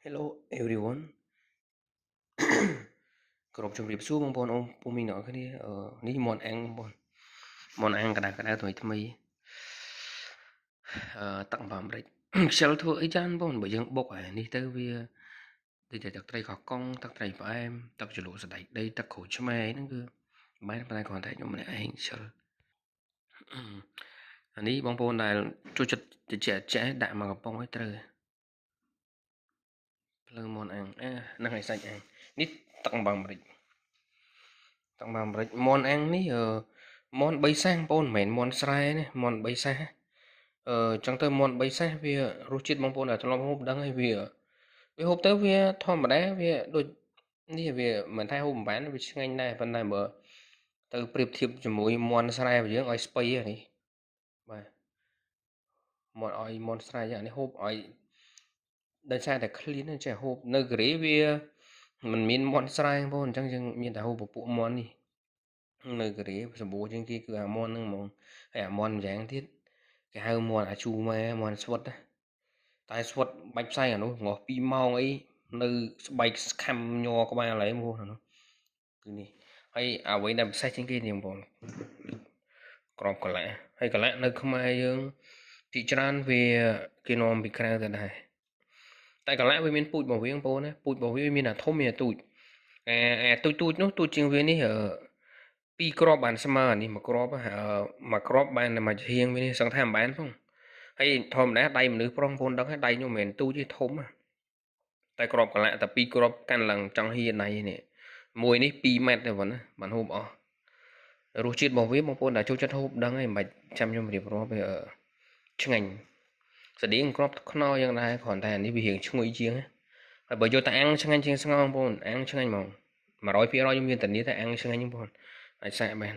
Hello everyone គ្រប់ជម្រាបសួរបងប្អូនអូនពូមីងអ្នកគ្នានេះមនអាំងបងមនអាំងកដាថ្មីទឹកអំបិលអាមេរិកខ្ជិលធ្វើអីចានបងបើយើងបុកហើយនេះទៅវាដូចតែទឹកត្រីកោះកុងទឹកត្រីផ្អែមទឹកជ្រលក់សណ្តែកដីទឹកក្រូចឆ្មាហ្នឹងគឺមិនប៉ុន្តែគ្រាន់តែខ្ញុំម្នាក់ឯងខ្ជិលអានេះបងប្អូនដែលចូលចិត្តតិចចាស់ដាក់មកកំប៉ុងឲ្យត្រូវភ្លើងមនអាំងហ្នឹងហើយសាច់អាំងនេះទឹកអំបិលអាមេរិកទឹកអាមេរិកមនអាំងនេះមន3សាសបងប្អូនមិនមែនមនស្រែទេមន3សាសចឹងទៅមន3សាសវារសជាតិបងប្អូនដែលធ្លាប់ហូបដឹងហើយវាហូបទៅវាធម្មតាវាដូចនេះវាមិនថាហូបមិនបានវាឆ្ងាញ់ដែរប៉ុន្តែបើទៅប្រៀបធៀបជាមួយមនស្រែរបស់យើងឲ្យស្ពៃនេះបាទមនស្រែយ៉ាងនេះហូបឲ្យដោយសារតែ clean ចេះហូបនៅកូរ៉េវាមិនមានមនស្រែបងប្អូនអញ្ចឹងយើងមានតែហូបពពួកមននេះនៅកូរ៉េសម្បូរជាងគេគឺអាមនហ្នឹងហ្មងហើយអាមនម្យ៉ាងទៀតគេហៅមនអាជូម៉ែមនស្វិតតែស្វិតបាច់ផ្សែងអានោះងោះ2ម៉ោងអីនៅស្បែកខំញ័រក្បាលហើយមកអានោះគឺនេះហើយអ្វីដែលពិសេសជាងគេនេះបងប្អូនក្របកលាក់ហើយកលាក់នៅខ្មែរយើងទីច្រើនវាគេនាំពីក្រៅទៅដែរតែកលាក់វាមានពូជរបស់វាបងប្អូនណាពូជរបស់វាមានអាធំមានអាទូចអាទូចនោះទូចជាងវានេះ2គ្រាប់បានស្មើនេះមួយគ្រាប់បានតែមួយហៀងវានេះសឹងថាមិនបានផងហើយធម្មតាដៃមនុស្សប្រុសបងប្អូនដឹងហើយដៃខ្ញុំមិនមែនទូចទេធំតែគ្រាប់កលាក់តែ2គ្រាប់កាន់ឡើងចង់ហៀដៃនេះមួយនេះ2ម៉ែត្រទេបងណាបានហូបអស់រសជាតិរបស់វាបងប្អូនដែលចូលចិត្តហូបដឹងហើយមិនបាច់ចាំខ្ញុំរៀបរាប់វាឆ្ងាញ់ស្តៀងគ្រាប់ខ្នុរយ៉ាងដែរគ្រាន់តែនេះវារៀងឈ្ងុយជាងហើយបើយកតែអាំងឆ្ងាញ់ជាងស្ងោរបងប្អូនអាំងឆ្ងាញ់ហ្មង100%ខ្ញុំមានធានាថាអាំងឆ្ងាញ់បងប្អូនអាចសាកបាន